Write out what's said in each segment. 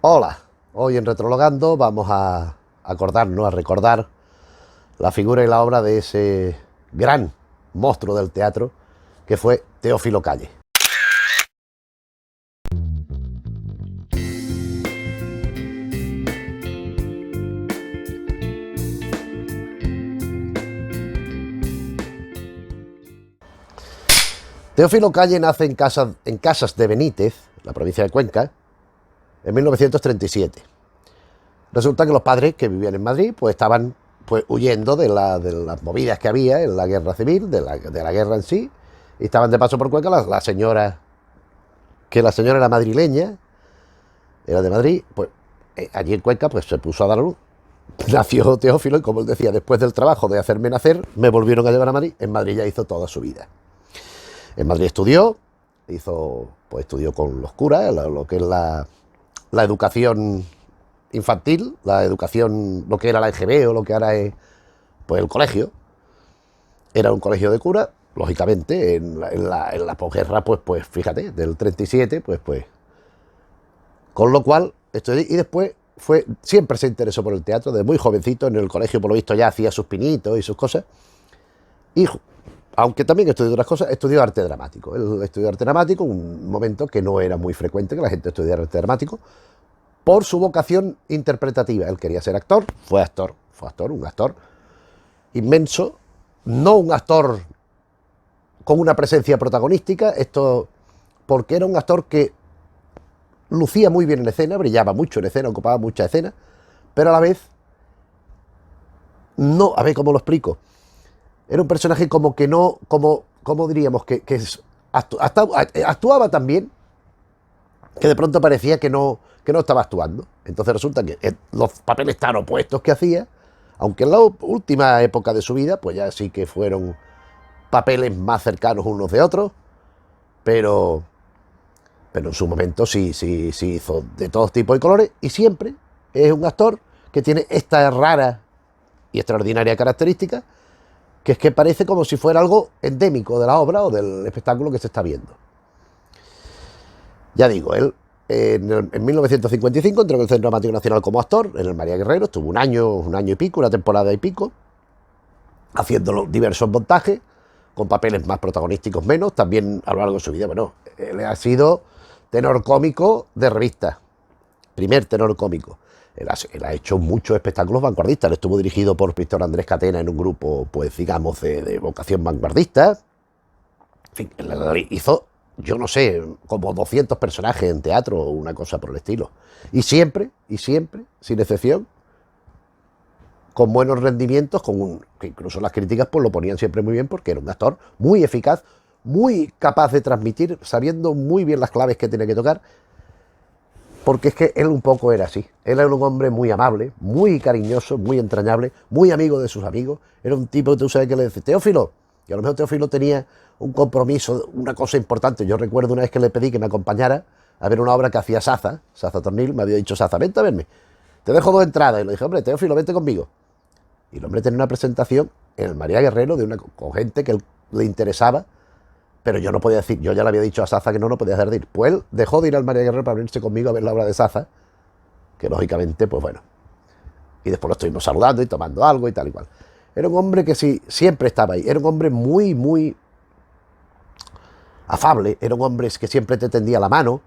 Hola, hoy en Retrologando vamos a acordarnos, a recordar la figura y la obra de ese gran monstruo del teatro que fue Teófilo Calle. Teófilo Calle nace en Casas de Benítez, la provincia de Cuenca, en 1937. Resulta que los padres que vivían en Madrid pues estaban huyendo de las movidas que había en la guerra civil, de la guerra en sí, y estaban de paso por Cuenca. La señora era madrileña, era de Madrid, pues allí en Cuenca pues se puso a dar a luz. Nació Teófilo y, como él decía, después del trabajo de hacerme nacer, me volvieron a llevar a Madrid. En Madrid ya hizo toda su vida. En Madrid estudió con los curas, lo que es la educación infantil, la educación, lo que era la EGB o lo que ahora es pues el colegio. Era un colegio de cura, lógicamente, en la posguerra, pues fíjate, del 37, pues. Con lo cual, y después siempre se interesó por el teatro, desde muy jovencito. En el colegio, por lo visto, ya hacía sus pinitos y sus cosas. Y aunque también estudió otras cosas, estudió arte dramático. Él estudió arte dramático, un momento que no era muy frecuente que la gente estudiara arte dramático, por su vocación interpretativa. Él quería ser actor, fue actor, un actor inmenso, no un actor con una presencia protagonística, porque era un actor que lucía muy bien en escena, brillaba mucho en escena, ocupaba mucha escena, pero a la vez, no, a ver cómo lo explico, era un personaje como que no, como diríamos, que actuaba tan bien, que de pronto parecía que no estaba actuando. Entonces resulta que los papeles tan opuestos que hacía, aunque en la última época de su vida, pues ya sí que fueron papeles más cercanos unos de otros, pero en su momento sí hizo de todos tipos y colores, y siempre es un actor que tiene esta rara y extraordinaria característica, que es que parece como si fuera algo endémico de la obra o del espectáculo que se está viendo. Ya digo, él en 1955 entró en el Centro Dramático Nacional como actor, en el María Guerrero. Estuvo un año y pico, una temporada y pico, haciendo diversos montajes, con papeles más protagonísticos, menos, también a lo largo de su vida. Bueno, él ha sido tenor cómico de revista, primer tenor cómico. Él ha hecho muchos espectáculos vanguardistas. Él estuvo dirigido por Víctor Andrés Catena en un grupo, pues digamos, de vocación vanguardista. En fin, él hizo, yo no sé, como 200 personajes en teatro o una cosa por el estilo. Y siempre, sin excepción, con buenos rendimientos, que incluso las críticas pues lo ponían siempre muy bien, porque era un actor muy eficaz, muy capaz de transmitir, sabiendo muy bien las claves que tiene que tocar, porque es que él un poco era así. Él era un hombre muy amable, muy cariñoso, muy entrañable, muy amigo de sus amigos. Era un tipo que tú sabes que le decía, Teófilo, y a lo mejor Teófilo tenía un compromiso, una cosa importante. Yo recuerdo una vez que le pedí que me acompañara a ver una obra que hacía Saza Tornil. Me había dicho Saza, vente a verme, te dejo 2 entradas. Y le dije, hombre, Teófilo, vente conmigo. Y el hombre tenía una presentación en el María Guerrero con gente que le interesaba, pero yo no podía decir, yo ya le había dicho a Saza que no podía dejar de ir. Pues él dejó de ir al María Guerrero para venirse conmigo a ver la obra de Saza, que lógicamente, pues bueno. Y después lo estuvimos saludando y tomando algo y tal y cual. Era un hombre que sí, siempre estaba ahí. Era un hombre muy, muy afable. Era un hombre que siempre te tendía la mano.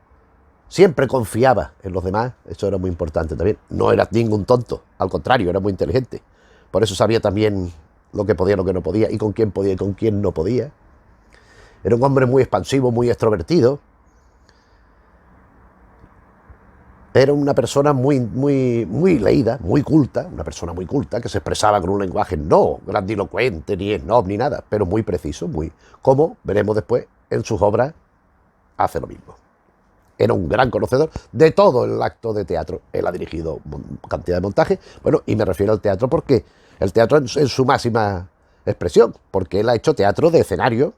Siempre confiaba en los demás. Eso era muy importante también. No era ningún tonto. Al contrario, era muy inteligente. Por eso sabía también lo que podía y lo que no podía, y con quién podía y con quién no podía. Era un hombre muy expansivo, muy extrovertido. Era una persona muy leída, muy culta, una persona muy culta, que se expresaba con un lenguaje no grandilocuente, ni snob, ni nada, pero muy preciso, como veremos después en sus obras, hace lo mismo. Era un gran conocedor de todo el acto de teatro. Él ha dirigido cantidad de montajes. Bueno, y me refiero al teatro porque el teatro en su máxima expresión, porque él ha hecho teatro de escenario,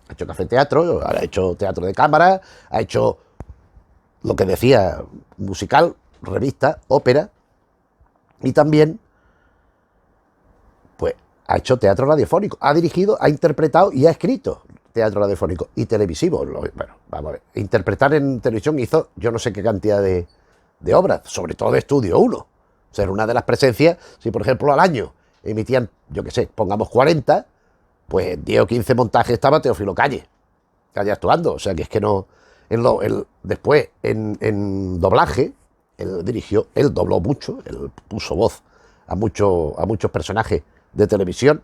ha hecho cafeteatro, ha hecho teatro de cámara, ha hecho lo que decía, musical, revista, ópera, y también pues ha hecho teatro radiofónico, ha dirigido, ha interpretado y ha escrito teatro radiofónico y televisivo. Bueno, vamos a ver, interpretar en televisión hizo yo no sé qué cantidad de de obras, sobre todo de Estudio 1. O sea, era una de las presencias, si por ejemplo al año emitían, yo qué sé, pongamos 40, pues 10 o 15 montajes estaba Teófilo Calle actuando. O sea, que es que no... después, en doblaje, él dobló mucho, él puso voz a muchos personajes de televisión,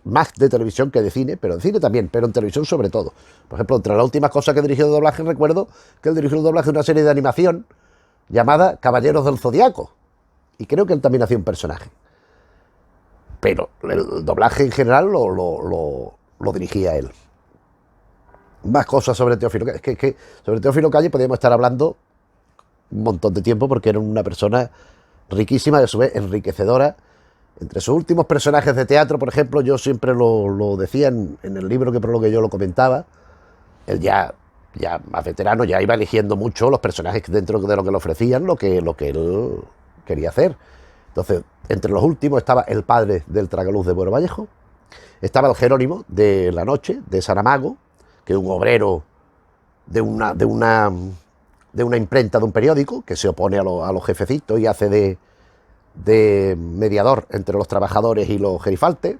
más de televisión que de cine, pero de cine también, pero en televisión sobre todo. Por ejemplo, entre las últimas cosas que dirigió de doblaje, recuerdo que él dirigió el doblaje de una serie de animación llamada Caballeros del Zodiaco, y creo que él también hacía un personaje. Pero el doblaje en general lo dirigía él. Más cosas sobre Teófilo Calle. Es que sobre Teófilo Calle podríamos estar hablando un montón de tiempo, porque era una persona riquísima y a su vez enriquecedora. Entre sus últimos personajes de teatro, por ejemplo, yo siempre lo decía en el libro que yo lo comentaba, él ya más veterano, ya iba eligiendo mucho los personajes dentro de lo que le ofrecían, lo que él quería hacer. Entonces, entre los últimos estaba el padre del tragaluz de Buero Vallejo, estaba el Jerónimo de La Noche, de Saramago, que es un obrero de una imprenta, de un periódico, que se opone a los jefecitos y hace de mediador entre los trabajadores y los gerifaltes.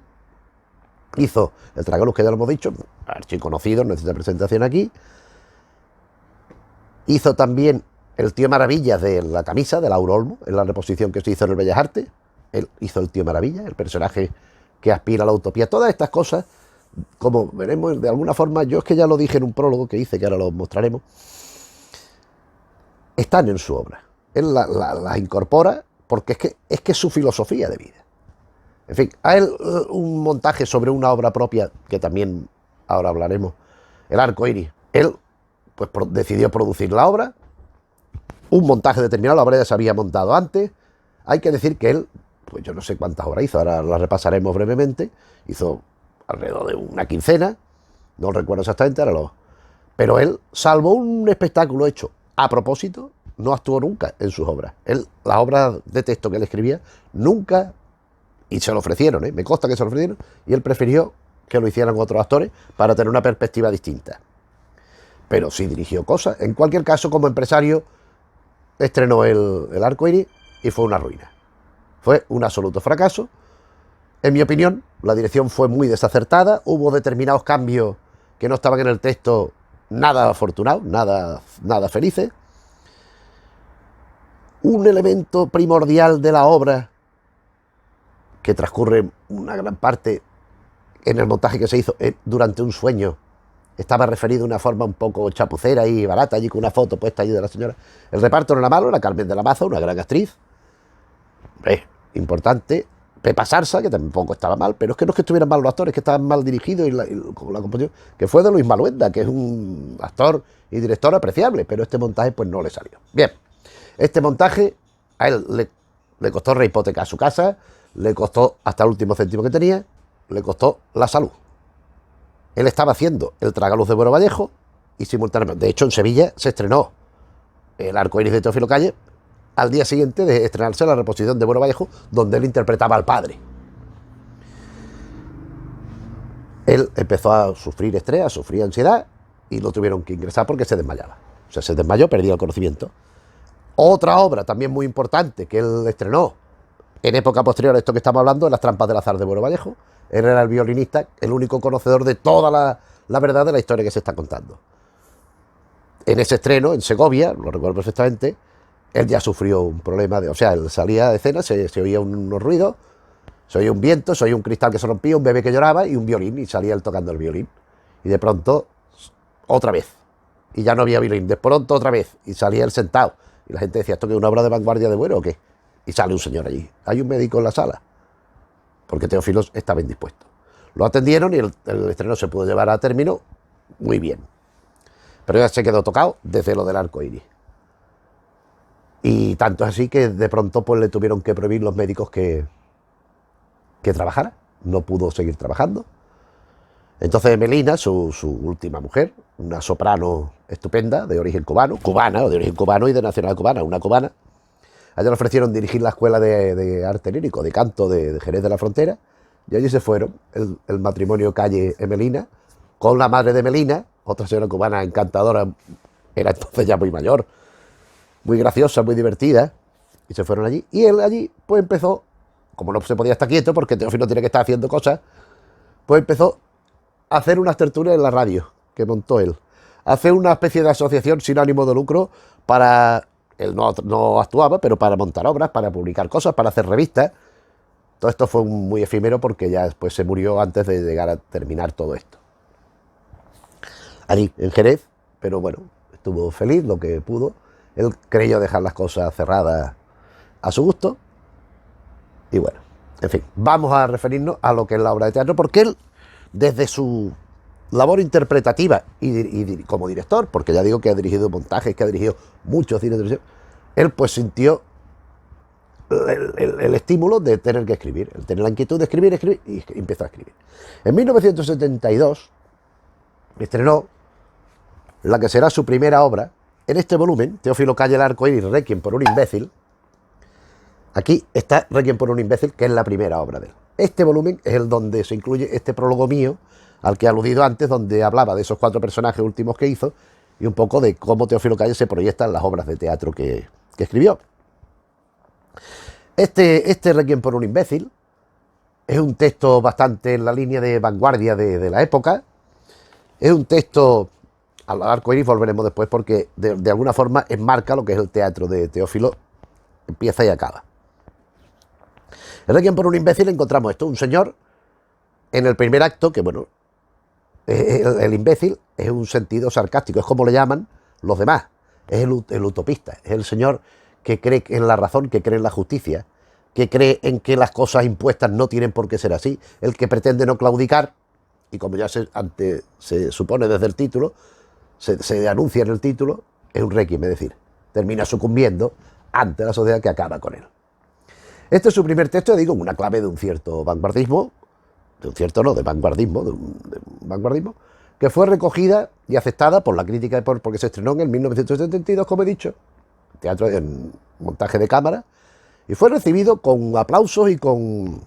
Hizo el tragaluz, que ya lo hemos dicho, archiconocido, no necesita presentación aquí. Hizo también el Tío Maravillas de La Camisa, de Lauro Olmo, en la reposición que se hizo en el Bellas Artes. Él hizo el Tío Maravilla, el personaje que aspira a la utopía. Todas estas cosas, como veremos de alguna forma, yo es que ya lo dije en un prólogo que hice, que ahora lo mostraremos, están en su obra. Él las incorpora porque es que es su filosofía de vida. En fin, a él un montaje sobre una obra propia, que también ahora hablaremos, El Arco Iris. Él pues decidió producir la obra, un montaje determinado, la obra ya se había montado antes. Hay que decir que él, pues yo no sé cuántas obras hizo, ahora las repasaremos brevemente, hizo alrededor de una quincena, no recuerdo exactamente, pero él, salvo un espectáculo hecho a propósito, no actuó nunca en sus obras. Él, las obras de texto que él escribía, nunca, y se lo ofrecieron, me consta que se lo ofrecieron, y él prefirió que lo hicieran otros actores para tener una perspectiva distinta. Pero sí dirigió cosas. En cualquier caso, como empresario, estrenó el Arco Iris y fue una ruina. Fue un absoluto fracaso. En mi opinión, la dirección fue muy desacertada. Hubo determinados cambios que no estaban en el texto, nada afortunados, nada felices. Un elemento primordial de la obra, que transcurre una gran parte en el montaje que se hizo durante un sueño, estaba referido de una forma un poco chapucera y barata, allí con una foto puesta allí de la señora. El reparto no era malo, era Carmen de la Maza, una gran actriz, importante. Pepa Sarsa, que tampoco estaba mal, pero es que no es que estuvieran mal los actores, que estaban mal dirigidos con la composición, que fue de Luis Maluenda, que es un actor y director apreciable, pero este montaje pues no le salió. Bien, este montaje a él le costó rehipotecar su casa, le costó hasta el último céntimo que tenía, le costó la salud. Él estaba haciendo el tragaluz de Buero Vallejo y simultáneamente, de hecho en Sevilla se estrenó el Arco Iris de Teófilo Calle al día siguiente de estrenarse la reposición de Buero Vallejo, donde él interpretaba al padre. Él empezó a sufrir estrés, a sufrir ansiedad y lo tuvieron que ingresar porque se desmayaba. O sea, se desmayó, perdía el conocimiento. Otra obra también muy importante que él estrenó en época posterior a esto que estamos hablando, Las Trampas del Azar de Buero Vallejo. Él era el violinista, el único conocedor de toda la verdad de la historia que se está contando. En ese estreno, en Segovia, lo recuerdo perfectamente, él ya sufrió un problema o sea, él salía de escena, se oía unos ruidos, se oía un viento, se oía un cristal que se rompía, un bebé que lloraba y un violín, y salía él tocando el violín. Y de pronto, otra vez, y ya no había violín, de pronto otra vez, y salía él sentado. Y la gente decía, ¿esto qué es una obra de vanguardia de Buero o qué? Y sale un señor allí, hay un médico en la sala, porque Teófilo estaba indispuesto. Lo atendieron y el estreno se pudo llevar a término muy bien. Pero ya se quedó tocado desde lo del Arco Iris. Y tanto es así que de pronto pues le tuvieron que prohibir los médicos que trabajara. No pudo seguir trabajando. Entonces Melina, su última mujer, una soprano estupenda, de origen cubano, o de origen cubano y de nacional cubana, una cubana, a ella le ofrecieron dirigir la escuela de arte lírico, de canto de Jerez de la Frontera, y allí se fueron, el matrimonio Calle Melina, con la madre de Melina, otra señora cubana encantadora, era entonces ya muy mayor, muy graciosas, muy divertidas, y se fueron allí. Y él allí, pues empezó, como no se podía estar quieto, porque Teófilo tiene que estar haciendo cosas, pues empezó a hacer unas tertulias en la radio, que montó él. Hacer una especie de asociación sin ánimo de lucro para... Él no actuaba, pero para montar obras, para publicar cosas, para hacer revistas. Todo esto fue muy efímero porque ya después se murió antes de llegar a terminar todo esto. Allí, en Jerez, pero bueno, estuvo feliz lo que pudo. Él creyó dejar las cosas cerradas a su gusto. Y bueno, en fin, vamos a referirnos a lo que es la obra de teatro, porque él, desde su labor interpretativa y como director, porque ya digo que ha dirigido montajes, que ha dirigido muchos cines de televisión, él pues sintió el estímulo de tener que escribir, el tener la inquietud de escribir, y empezó a escribir. En 1972 estrenó la que será su primera obra. En este volumen, Teófilo Calle el Arcoíris, Requiem por un imbécil. Aquí está Requiem por un imbécil, que es la primera obra de él. Este volumen es el donde se incluye este prólogo mío, al que he aludido antes, donde hablaba de esos 4 personajes últimos que hizo y un poco de cómo Teófilo Calle se proyecta en las obras de teatro que escribió. Este Requiem por un imbécil es un texto bastante en la línea de vanguardia de la época. Es un texto, al Arcoíris volveremos después, porque de alguna forma enmarca lo que es el teatro de Teófilo, empieza y acaba. En Requiem por un imbécil encontramos esto, un señor en el primer acto, que bueno, el imbécil es un sentido sarcástico, es como le llaman los demás, es el utopista, es el señor que cree en la razón, que cree en la justicia, que cree en que las cosas impuestas no tienen por qué ser así, el que pretende no claudicar, y como ya se supone desde el título, se anuncia en el título, es un requiem, es decir, termina sucumbiendo ante la sociedad que acaba con él. Este es su primer texto, digo, una clave de un cierto vanguardismo, de vanguardismo, que fue recogida y aceptada por la crítica, porque se estrenó en el 1972, como he dicho, teatro en montaje de cámara, y fue recibido con aplausos y con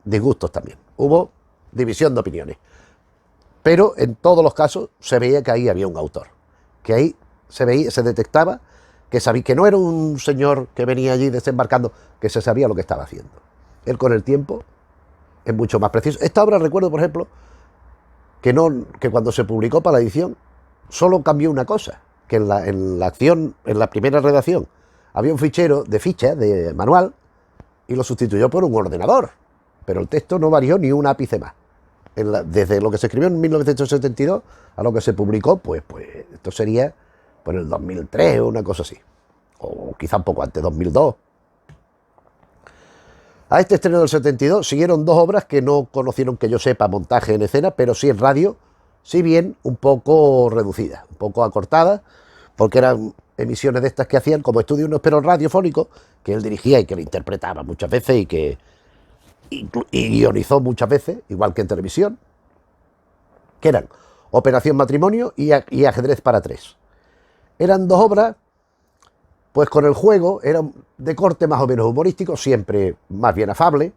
disgustos también. Hubo división de opiniones, pero en todos los casos se veía que ahí había un autor, que ahí se detectaba que no era un señor que venía allí desembarcando, que se sabía lo que estaba haciendo. Él con el tiempo es mucho más preciso. Esta obra, recuerdo por ejemplo que cuando se publicó para la edición solo cambió una cosa, que en la primera redacción había un fichero de fichas, de manual, y lo sustituyó por un ordenador, pero el texto no varió ni un ápice más. Desde lo que se escribió en 1972 a lo que se publicó, pues esto sería por el 2003 o una cosa así, o quizá un poco antes, 2002. A este estreno del 72 siguieron 2 obras que no conocieron, que yo sepa, montaje en escena, pero sí en radio, si bien un poco reducidas, un poco acortadas, porque eran emisiones de estas que hacían como estudio pero radiofónico, que él dirigía y que le interpretaba muchas veces y que y guionizó muchas veces, igual que en televisión, que eran Operación Matrimonio y Ajedrez para 3. Eran 2 obras, pues con el juego, eran de corte más o menos humorístico, siempre más bien afable.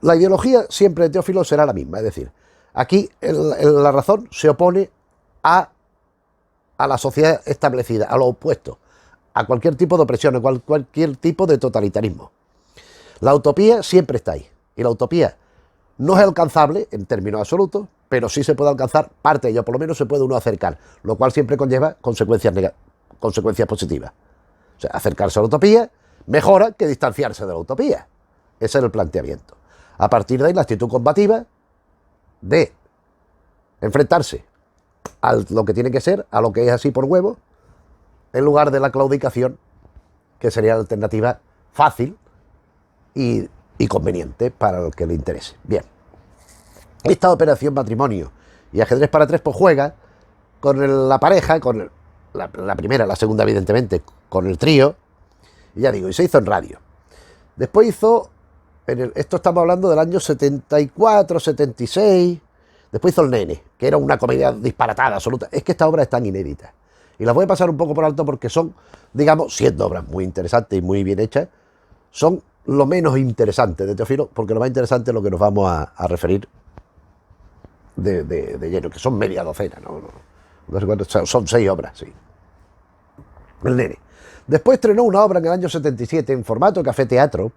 La ideología siempre de Teófilo será la misma, es decir, aquí la razón se opone a la sociedad establecida, a lo opuesto, a cualquier tipo de opresión, a cualquier tipo de totalitarismo. La utopía siempre está ahí, y la utopía no es alcanzable en términos absolutos, pero sí se puede alcanzar parte de ello, por lo menos se puede uno acercar, lo cual siempre conlleva consecuencias positivas. O sea, acercarse a la utopía mejora que distanciarse de la utopía. Ese es el planteamiento. A partir de ahí, la actitud combativa de enfrentarse a lo que tiene que ser, a lo que es así por huevo, en lugar de la claudicación, que sería la alternativa fácil y conveniente para el que le interese. Bien, esta Operación Matrimonio y Ajedrez para 3 pues juega con la pareja, con la primera, la segunda evidentemente, con el trío, y ya digo, y se hizo en radio. Después hizo, esto estamos hablando del año 74, 76, después hizo El Nene, que era una comedia disparatada, absoluta. Es que esta obra es tan inédita, y las voy a pasar un poco por alto porque son, digamos, siendo obras muy interesantes y muy bien hechas, son lo menos interesante de Teófilo, porque lo más interesante es lo que nos vamos a referir de lleno, que son media docena, ¿no? No sé cuántos, son 6 obras, sí. el nene. Después estrenó una obra en el año 77 en formato café-teatro,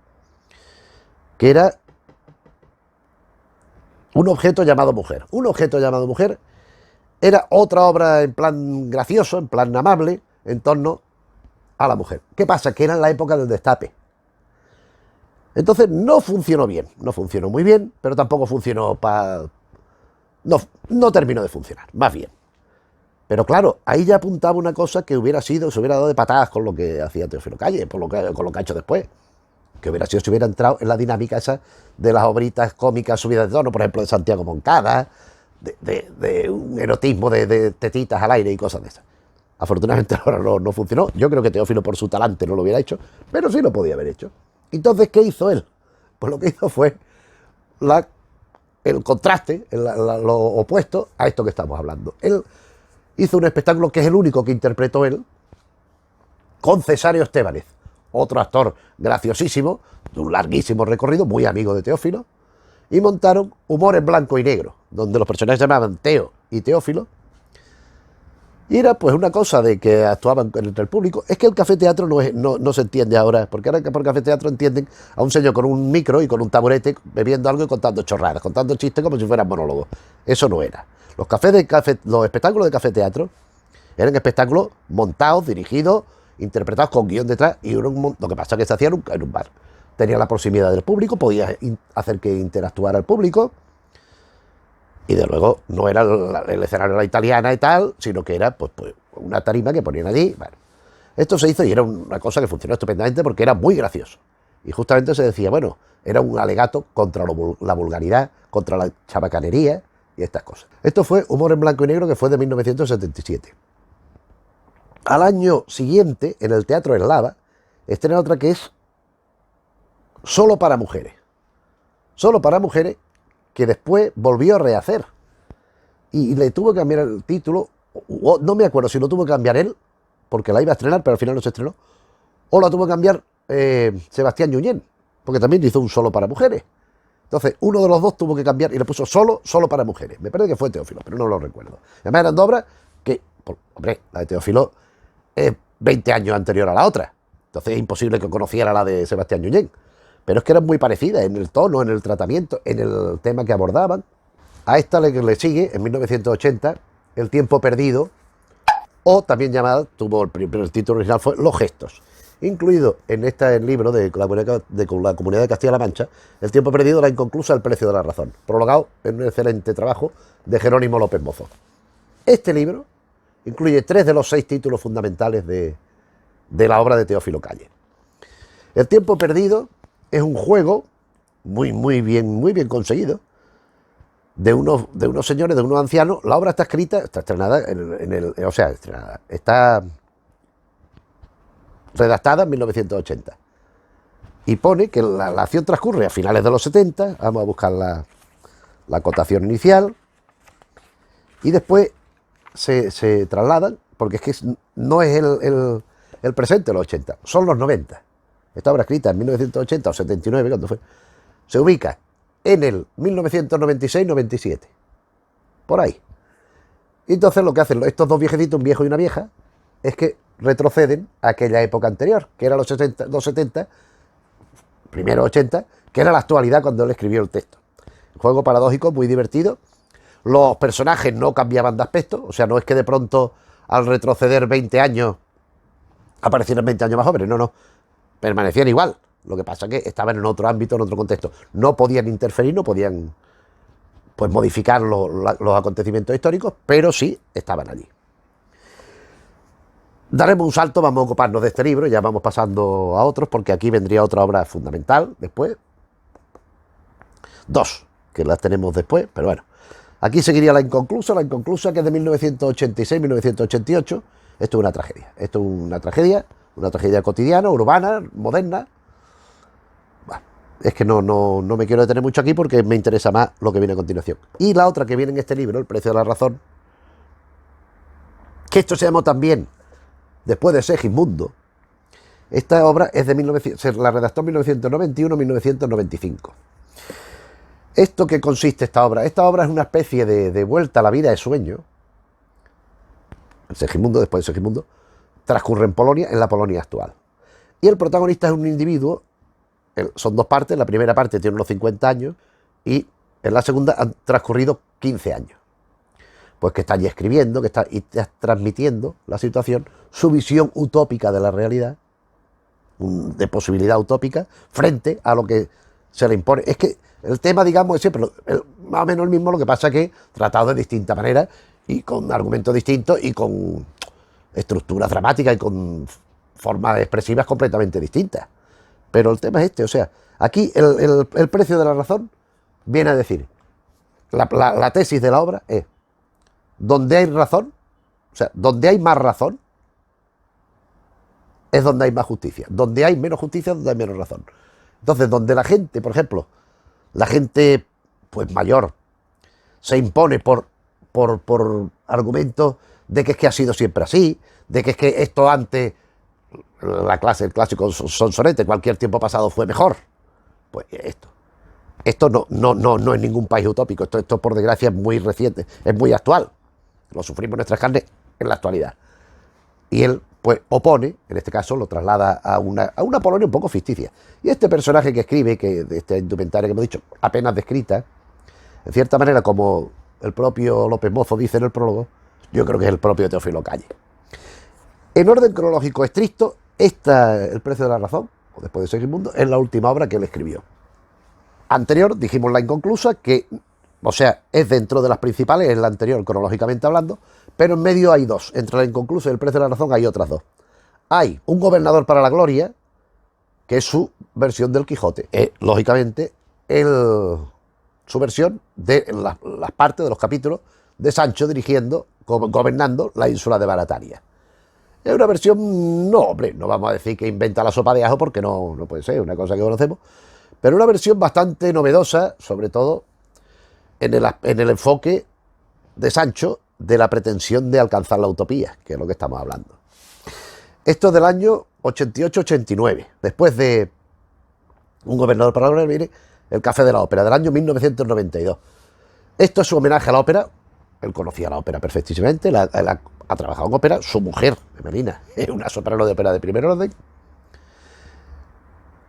que era Un objeto llamado mujer. Un objeto llamado mujer era otra obra en plan gracioso, en plan amable, en torno a la mujer. ¿Qué pasa? Que era en la época del Destape. Entonces no funcionó bien, no funcionó muy bien, pero tampoco funcionó para... No terminó de funcionar, más bien. Pero claro, ahí ya apuntaba una cosa que hubiera sido, se hubiera dado de patadas con lo que hacía Teófilo Calle, con lo que ha hecho después. Que hubiera sido si hubiera entrado en la dinámica esa de las obritas cómicas subidas de tono, por ejemplo, de Santiago Moncada, de un erotismo de tetitas al aire y cosas de esas. Afortunadamente ahora no funcionó. Yo creo que Teófilo por su talante no lo hubiera hecho, pero sí lo podía haber hecho. Entonces, ¿qué hizo él? Pues lo que hizo fue el contraste, lo opuesto a esto que estamos hablando. Él hizo un espectáculo que es el único que interpretó él, con Cesáreo Estébanez, otro actor graciosísimo, de un larguísimo recorrido, muy amigo de Teófilo, y montaron Humor en blanco y negro, donde los personajes se llamaban Teo y Teófilo, y era pues una cosa de que actuaban entre el público. Es que el café-teatro no se entiende ahora, porque ahora por café-teatro entienden a un señor con un micro y con un taburete bebiendo algo y contando chorradas, contando chistes como si fueran monólogos. Eso no era. Los espectáculos de café-teatro eran espectáculos montados, dirigidos, interpretados con guión detrás, y lo que pasa es que se hacía en un bar. Tenía la proximidad del público, podía hacer que interactuara el público, y de luego no era el escenario de la italiana y tal, sino que era pues una tarima que ponían allí. Bueno, esto se hizo y era una cosa que funcionó estupendamente porque era muy gracioso. Y justamente se decía, bueno, era un alegato contra la vulgaridad, contra la chabacanería y estas cosas. Esto fue Humor en blanco y negro, que fue de 1977. Al año siguiente, en el Teatro Eslava, estrena otra que es Solo para mujeres. Solo para mujeres, que después volvió a rehacer. Y le tuvo que cambiar el título, no me acuerdo si lo tuvo que cambiar él, porque la iba a estrenar, pero al final no se estrenó, o la tuvo que cambiar Sebastián Yuñén, porque también hizo un Solo para mujeres. Entonces, uno de los dos tuvo que cambiar y le puso Solo para mujeres. Me parece que fue Teófilo, pero no lo recuerdo. Además eran dos obras que, hombre, la de Teófilo es 20 años anterior a la otra. Entonces es imposible que conociera la de Sebastián Yuñén. Pero es que eran muy parecidas en el tono, en el tratamiento, en el tema que abordaban. A esta le sigue, en 1980, El tiempo perdido, o también llamada, el título original fue Los gestos. Incluido en el libro de la Comunidad de Castilla-La Mancha, El tiempo perdido, la inconclusa El precio de la razón, prologado en un excelente trabajo de Jerónimo López Mozo. Este libro incluye 3 de los 6 títulos fundamentales de la obra de Teófilo Calle. El tiempo perdido es un juego muy bien conseguido de unos señores, de unos ancianos. La obra está estrenada está redactada en 1980 y pone que la acción transcurre a finales de los 70. Vamos a buscar la acotación inicial y después se trasladan, porque es que no es el presente, los 80, son los 90. Esta obra escrita en 1980 o 79, cuando fue, se ubica en el 1996-97, por ahí. Y entonces lo que hacen estos dos viejecitos, un viejo y una vieja, es que retroceden a aquella época anterior, que era los 70, primero 80, que era la actualidad cuando él escribió el texto. Un juego paradójico, muy divertido. Los personajes no cambiaban de aspecto, o sea, no es que de pronto al retroceder 20 años aparecieran 20 años más jóvenes, no, permanecían igual. Lo que pasa es que estaban en otro ámbito, en otro contexto. No podían interferir, no podían pues modificar los acontecimientos históricos, pero sí estaban allí. Daremos un salto, vamos a ocuparnos de este libro, ya vamos pasando a otros, porque aquí vendría otra obra fundamental después. 2, que las tenemos después, pero bueno. Aquí seguiría La inconclusa, que es de 1986-1988. Esto es una tragedia. Una tragedia cotidiana, urbana, moderna. Bueno, es que no me quiero detener mucho aquí porque me interesa más lo que viene a continuación. Y la otra que viene en este libro, El precio de la razón, que esto se llamó también Después de Segismundo. Esta obra es se la redactó en 1991-1995. ¿Esto qué consiste esta obra? Esta obra es una especie de vuelta a la vida de sueño. El Segismundo, después de Segismundo, transcurre en Polonia, en la Polonia actual. Y el protagonista es un individuo, son dos partes, la primera parte tiene unos 50 años y en la segunda han transcurrido 15 años. Pues que está allí escribiendo, que está transmitiendo la situación, su visión utópica de la realidad, de posibilidad utópica, frente a lo que se le impone. Es que el tema, digamos, es siempre más o menos el mismo, lo que pasa que tratado de distinta manera y con argumentos distintos y con estructuras dramáticas y con formas expresivas completamente distintas. Pero el tema es este, o sea, aquí el precio de la razón viene a decir, la tesis de la obra es, donde hay razón, o sea, donde hay más razón, es donde hay más justicia. Donde hay menos justicia, donde hay menos razón. Entonces, donde la gente, por ejemplo, la gente pues mayor, se impone por argumentos de que es que ha sido siempre así, de que es que esto antes, el clásico sonsonete, cualquier tiempo pasado fue mejor. Pues esto no es ningún país utópico, esto por desgracia es muy reciente, es muy actual. Lo sufrimos en nuestras carnes en la actualidad. Y él, pues, opone, en este caso lo traslada a una Polonia un poco ficticia. Y este personaje que escribe, que de esta indumentaria que hemos dicho, apenas descrita, en cierta manera, como el propio López Mozo dice en el prólogo, yo creo que es el propio Teófilo Calle. En orden cronológico estricto, El precio de la razón, o Después de Segismundo, es la última obra que él escribió. Anterior, dijimos La inconclusa, que, o sea, es dentro de las principales, es la anterior cronológicamente hablando, pero en medio hay dos. Entre La inconclusa y El precio de la razón hay otras dos. Hay Un gobernador para la gloria, que es su versión del Quijote. Lógicamente, su versión de las partes de los capítulos de Sancho gobernando la ínsula de Barataria. Es una versión, no, hombre, no vamos a decir que inventa la sopa de ajo, porque no puede ser, una cosa que conocemos, pero una versión bastante novedosa, sobre todo en el enfoque de Sancho de la pretensión de alcanzar la utopía, que es lo que estamos hablando. Esto es del año 88-89, después de Un gobernador para la gloria, viene El café de la ópera, del año 1992. Esto es su homenaje a la ópera. Él conocía la ópera perfectísimamente, ha trabajado en ópera, su mujer, Emelina, es una soprano de ópera de primer orden.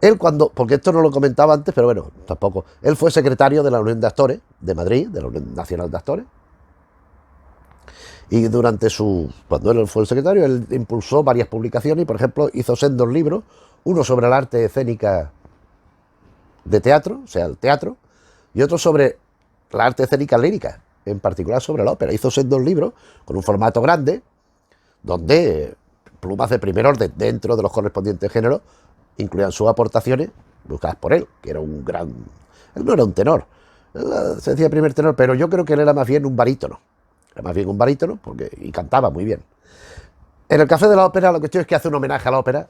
Él porque esto no lo comentaba antes, pero bueno, tampoco, él fue secretario de la Unión de Actores de Madrid, de la Unión Nacional de Actores, y cuando él fue el secretario, él impulsó varias publicaciones y, por ejemplo, hizo sendos libros, uno sobre el arte escénica de teatro, o sea, el teatro, y otro sobre la arte escénica lírica, en particular sobre la ópera. Hizo sendos libros con un formato grande, donde plumas de primer orden dentro de los correspondientes géneros incluían sus aportaciones buscadas por él, que era un gran... Él no era un tenor, se decía primer tenor, pero yo creo que él era más bien un barítono. Era más bien un barítono y cantaba muy bien. En el Café de la Ópera, la cuestión es que hace un homenaje a la ópera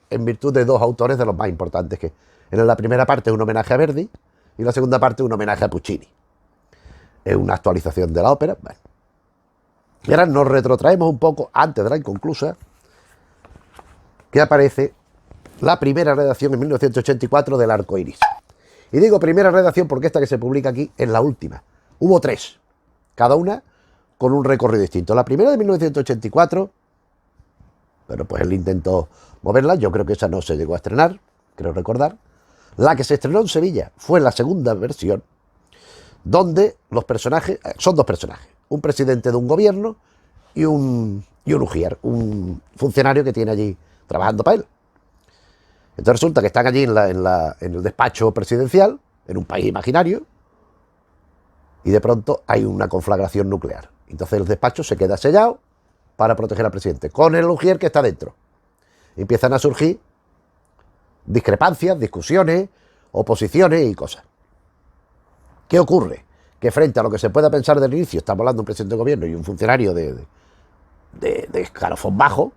en virtud de dos autores de los más importantes, que en la primera parte es un homenaje a Verdi y la segunda parte un homenaje a Puccini. Es una actualización de la ópera. Bueno. Y ahora nos retrotraemos un poco antes de La inconclusa, que aparece la primera redacción en 1984 del Arco Iris. Y digo primera redacción porque esta que se publica aquí es la última. Hubo tres, cada una con un recorrido distinto. La primera de 1984, bueno, pues él intentó moverla, yo creo que esa no se llegó a estrenar, creo recordar. La que se estrenó en Sevilla fue la segunda versión, donde los personajes, son dos personajes, un presidente de un gobierno y un ujier, un funcionario que tiene allí trabajando para él. Entonces resulta que están allí en el despacho presidencial, en un país imaginario, y de pronto hay una conflagración nuclear. Entonces el despacho se queda sellado para proteger al presidente, con el ujier que está dentro. Empiezan a surgir discrepancias, discusiones, oposiciones y cosas. ¿Qué ocurre? Que frente a lo que se pueda pensar del inicio, estamos hablando de un presidente de gobierno y un funcionario de escalafón bajo,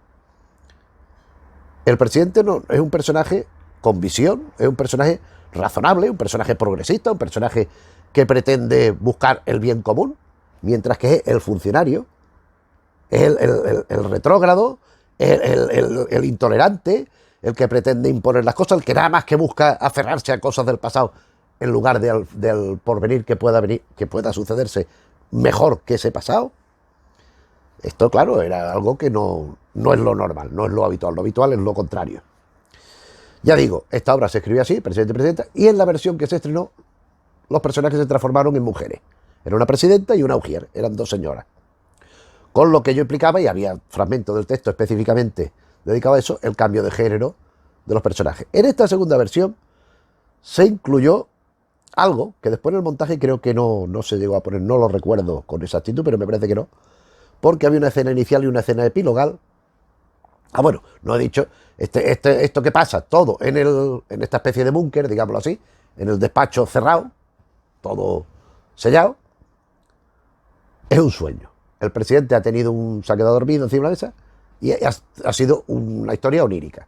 el presidente no es un personaje con visión, es un personaje razonable, un personaje progresista, un personaje que pretende buscar el bien común, mientras que el funcionario es el retrógrado, el intolerante, el que pretende imponer las cosas, el que nada más que busca aferrarse a cosas del pasado en lugar del porvenir que pueda sucederse mejor que ese pasado. Esto, claro, era algo que no es lo normal, no es lo habitual es lo contrario. Ya digo, esta obra se escribió así, presidente y presidenta, y en la versión que se estrenó, los personajes se transformaron en mujeres. Era una presidenta y una ujier, eran dos señoras. Con lo que ello implicaba, y había fragmentos del texto específicamente dedicado a eso, el cambio de género de los personajes. En esta segunda versión se incluyó algo que después en el montaje creo que no se llegó a poner, no lo recuerdo con exactitud, pero me parece que no, porque había una escena inicial y una escena epilogal. Bueno, no he dicho, esto que pasa, todo en esta especie de búnker, digámoslo así, en el despacho cerrado, todo sellado, es un sueño. El presidente ha tenido se ha quedado dormido encima de la mesa y ha sido una historia onírica.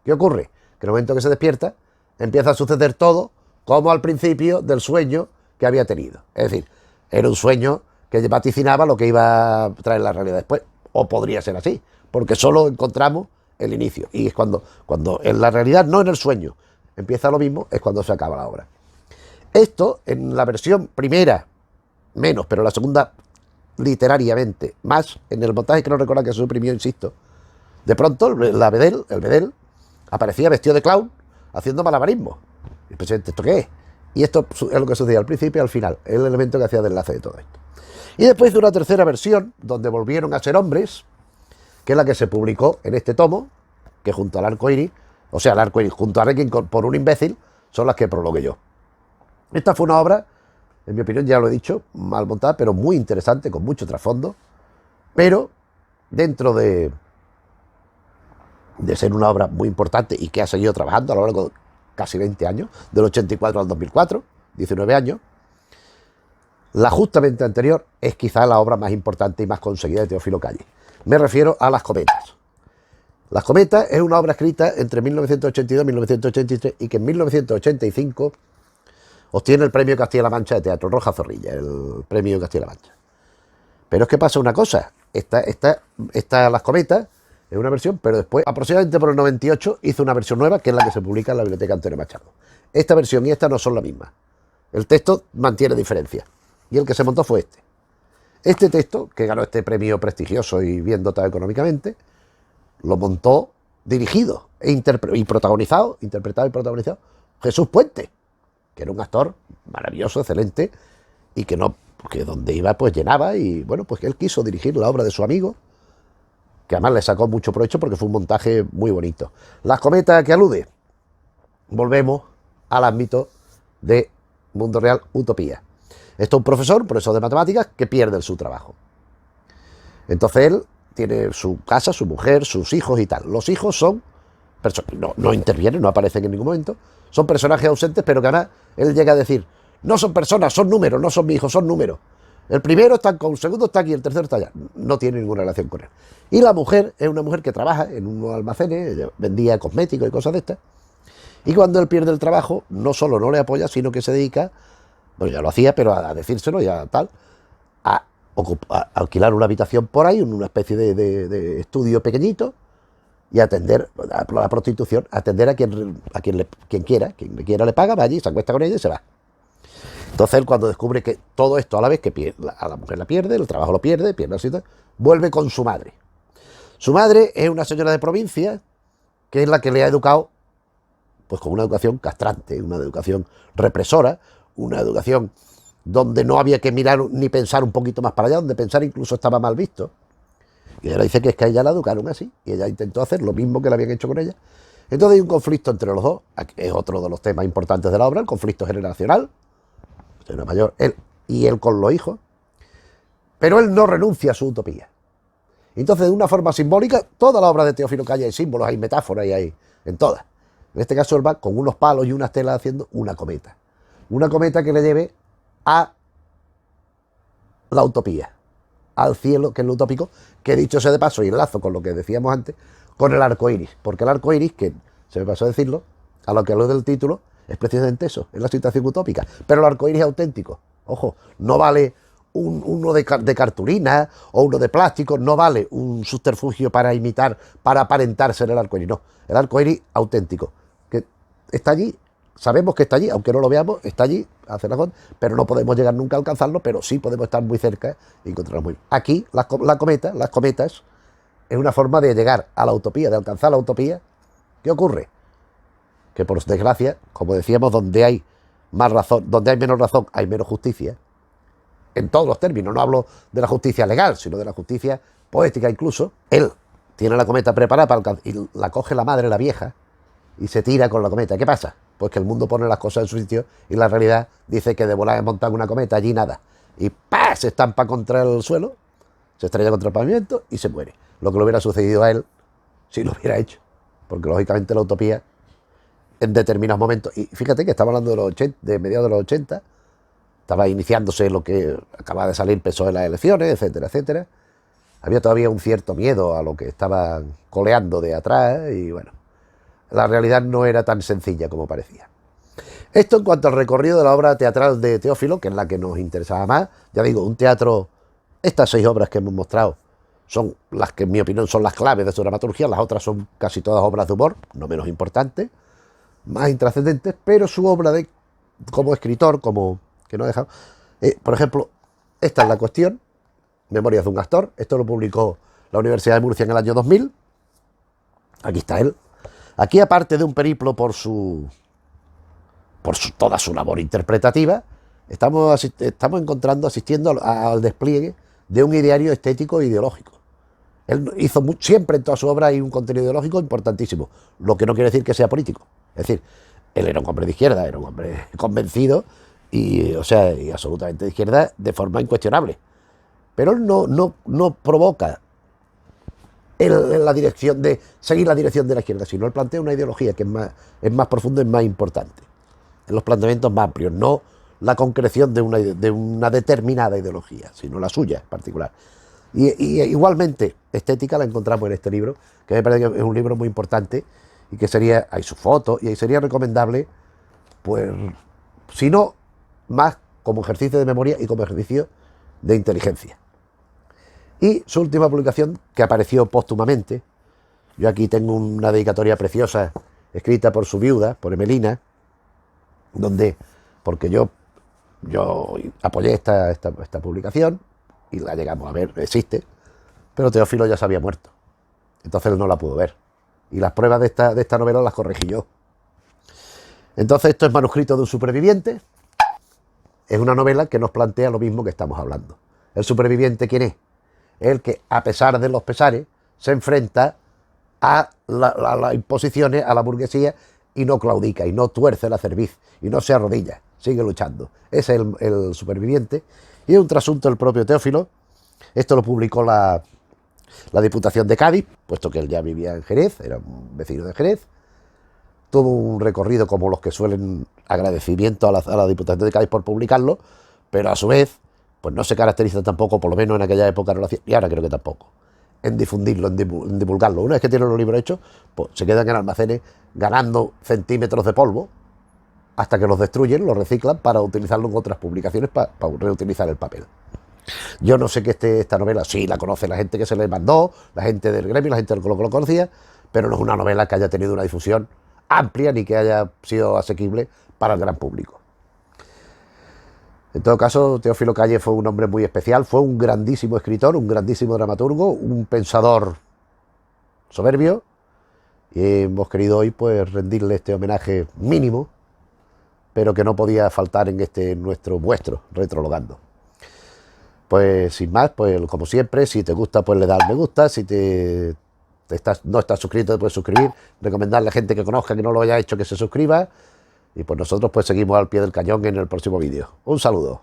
¿Qué ocurre? Que en el momento que se despierta, empieza a suceder todo como al principio del sueño que había tenido. Es decir, era un sueño que vaticinaba lo que iba a traer la realidad después. O podría ser así, porque solo encontramos el inicio. Y es cuando en la realidad, no en el sueño, empieza lo mismo, es cuando se acaba la obra. Esto, en la versión primera, menos, pero la segunda, literariamente, más, en el montaje que no recuerda que se suprimió, insisto, de pronto el Bedel, aparecía vestido de clown, haciendo malabarismo. El presidente, ¿esto qué es? Y esto es lo que sucedía al principio y al final, el elemento que hacía de enlace de todo esto. Y después de una tercera versión, donde volvieron a ser hombres, que es la que se publicó en este tomo, que junto al arco iris, o sea, el arco iris junto a Requiem por un imbécil, son las que prologué yo. Esta fue una obra, en mi opinión, ya lo he dicho, mal montada, pero muy interesante, con mucho trasfondo, pero dentro de ser una obra muy importante y que ha seguido trabajando a lo largo de casi 20 años, del 84 al 2004, 19 años, la justamente anterior es quizá la obra más importante y más conseguida de Teófilo Calle. Me refiero a Las Cometas. Las Cometas es una obra escrita entre 1982 y 1983 y que en 1985 obtiene el premio Castilla-La Mancha de Teatro, Roja Zorrilla, el premio Castilla-La Mancha. Pero es que pasa una cosa, esta Las Cometas es una versión, pero después, aproximadamente por el 98, hizo una versión nueva, que es la que se publica en la Biblioteca Antonio Machado. Esta versión y esta no son la misma. El texto mantiene diferencias, y el que se montó fue este. Este texto, que ganó este premio prestigioso y bien dotado económicamente, lo montó dirigido y protagonizado, interpretado y protagonizado, Jesús Puente, que era un actor maravilloso, excelente, y que donde iba pues llenaba, y bueno, pues que él quiso dirigir la obra de su amigo, que además le sacó mucho provecho porque fue un montaje muy bonito. Las Cometas que alude, volvemos al ámbito de mundo real, utopía. Esto es un profesor de matemáticas, que pierde su trabajo. Entonces él tiene su casa, su mujer, sus hijos y tal. Los hijos son personas, no intervienen, no aparecen en ningún momento, son personajes ausentes, pero que ahora él llega a decir, no son personas, son números, no son mis hijos, son números. El primero está acá, el segundo está aquí, el tercero está allá. No tiene ninguna relación con él. Y la mujer es una mujer que trabaja en unos almacenes, ella vendía cosméticos y cosas de estas. Y cuando él pierde el trabajo, no solo no le apoya, sino que se dedica, bueno, ya lo hacía, pero a decírselo, ya tal, a alquilar una habitación por ahí, una especie de estudio pequeñito, y atender a la prostitución, atender a quien le quiera le paga, va allí, se acuesta con ella y se va. Entonces él, cuando descubre que todo esto a la vez que a la mujer la pierde, el trabajo lo pierde así, vuelve con su madre. Su madre es una señora de provincia, que es la que le ha educado pues con una educación castrante, una educación represora, una educación donde no había que mirar ni pensar un poquito más para allá, donde pensar incluso estaba mal visto. Y ella dice que es que a ella la educaron así, y ella intentó hacer lo mismo que le habían hecho con ella. Entonces hay un conflicto entre los dos, es otro de los temas importantes de la obra, el conflicto generacional, señora mayor, él con los hijos, pero él no renuncia a su utopía. Entonces, de una forma simbólica, toda la obra de Teófilo Calle hay símbolos, hay metáforas, y hay en todas. En este caso él va con unos palos y unas telas haciendo una cometa que le lleve a la utopía, al cielo, que es lo utópico, que dicho sea de paso, y enlazo con lo que decíamos antes, con el arco iris, porque el arco iris, que se me pasó a decirlo, a lo que hablo del título, es precisamente eso, es la situación utópica, pero el arco iris es auténtico, ojo, no vale uno de cartulina o uno de plástico, no vale un subterfugio para imitar, para aparentar ser el arco iris, no, el arco iris auténtico, que está allí sabemos que está allí, aunque no lo veamos, está allí, hace la cosa, pero no podemos llegar nunca a alcanzarlo, pero sí podemos estar muy cerca y encontrarlo muy bien. Aquí, las cometas, es una forma de llegar a la utopía, de alcanzar la utopía. ¿Qué ocurre? Que por desgracia, como decíamos, donde hay más razón, donde hay menos razón, hay menos justicia. En todos los términos, no hablo de la justicia legal, sino de la justicia poética incluso. Él tiene la cometa preparada para alcanzar, y la coge la madre, la vieja, y se tira con la cometa. ¿Qué pasa? Pues que el mundo pone las cosas en su sitio y la realidad dice que de volar montar una cometa, allí nada. Y ¡pah! Se estampa contra el suelo, se estrella contra el pavimento y se muere. Lo que le hubiera sucedido a él si lo hubiera hecho. Porque lógicamente la utopía en determinados momentos, y fíjate que estaba hablando de los 80, de mediados de los 80, estaba iniciándose lo que acaba de salir PSOE en las elecciones, etcétera, etcétera. Había todavía un cierto miedo a lo que estaban coleando de atrás y bueno, la realidad no era tan sencilla como parecía. Esto en cuanto al recorrido de la obra teatral de Teófilo, que es la que nos interesaba más. Ya digo, un teatro, estas 6 obras que hemos mostrado son las que en mi opinión son las claves de su dramaturgia, las otras son casi todas obras de humor, no menos importantes, más intrascendentes, pero su obra de como escritor, como que no ha dejado, por ejemplo, esta es La cuestión, Memorias de un actor, esto lo publicó la Universidad de Murcia en el año 2000, aquí está él. Aquí, aparte de un periplo por toda su labor interpretativa, estamos asistiendo al despliegue de un ideario estético e ideológico. Él hizo siempre en toda su obra hay un contenido ideológico importantísimo, lo que no quiere decir que sea político. Es decir, él era un hombre de izquierda, era un hombre convencido y absolutamente de izquierda de forma incuestionable. Pero él no provoca en la dirección de seguir la dirección de la izquierda, sino él plantea una ideología que es más profunda y más importante, en los planteamientos más amplios, no la concreción de una determinada ideología, sino la suya en particular. Y igualmente, estética la encontramos en este libro, que me parece que es un libro muy importante y que hay sus fotos y sería recomendable, pues, si no, más como ejercicio de memoria y como ejercicio de inteligencia. Y su última publicación, que apareció póstumamente, yo aquí tengo una dedicatoria preciosa escrita por su viuda, por Emelina, porque yo apoyé esta publicación y la llegamos a ver, existe, pero Teófilo ya se había muerto, entonces él no la pudo ver y las pruebas de esta novela las corregí yo. Entonces esto es manuscrito de un superviviente, es una novela que nos plantea lo mismo que estamos hablando. ¿El superviviente quién es? El que, a pesar de los pesares, se enfrenta a las imposiciones, a la burguesía, y no claudica, y no tuerce la cerviz, y no se arrodilla, sigue luchando. Ese es el superviviente. Y es un trasunto del propio Teófilo. Esto lo publicó la Diputación de Cádiz, puesto que él ya vivía en Jerez, era un vecino de Jerez. Tuvo un recorrido como los que suelen, agradecimiento a la Diputación de Cádiz por publicarlo, pero a su vez pues no se caracteriza tampoco, por lo menos en aquella época no lo hacía, y ahora creo que tampoco, en difundirlo, en divulgarlo. Una vez que tienen los libros hechos, pues se quedan en almacenes ganando centímetros de polvo hasta que los destruyen, los reciclan para utilizarlo en otras publicaciones, para reutilizar el papel. Yo no sé que esta novela, sí la conoce la gente que se le mandó, la gente del gremio, la gente del Colo Colo conocía, pero no es una novela que haya tenido una difusión amplia ni que haya sido asequible para el gran público. En todo caso, Teófilo Calle fue un hombre muy especial, fue un grandísimo escritor, un grandísimo dramaturgo, un pensador soberbio, y hemos querido hoy pues rendirle este homenaje mínimo, pero que no podía faltar en vuestro Retrologando. Pues sin más, pues como siempre, si te gusta pues le das al me gusta, si no estás suscrito te puedes suscribir, recomendarle a gente que conozca que no lo haya hecho que se suscriba. Y pues nosotros pues seguimos al pie del cañón en el próximo vídeo. Un saludo.